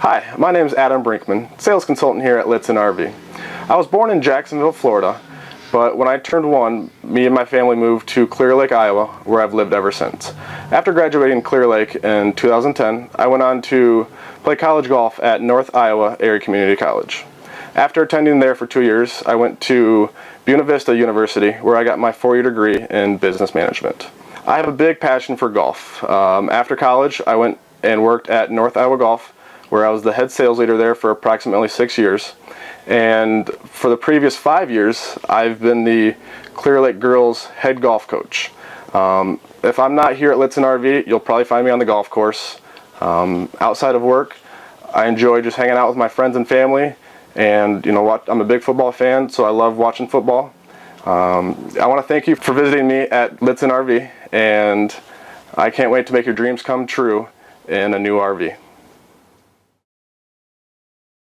Hi, my name is Adam Brinkman, sales consultant here at Lichtsinn RV. I was born in Jacksonville, Florida, but when I turned 1, me and my family moved to Clear Lake, Iowa, where I've lived ever since. After graduating Clear Lake in 2010, I went on to play college golf at North Iowa Area Community College. After attending there for 2 years, I went to Buena Vista University, where I got my 4-year degree in business management. I have a big passion for golf. After college, I went and worked at North Iowa Golf, where I was the head sales leader there for approximately 6 years. And for the previous 5 years, I've been the Clear Lake Girls head golf coach. If I'm not here at Lichtsinn RV, you'll probably find me on the golf course. Outside of work, I enjoy just hanging out with my friends and family. And I'm a big football fan, so I love watching football. I want to thank you for visiting me at Lichtsinn RV, and I can't wait to make your dreams come true in a new RV.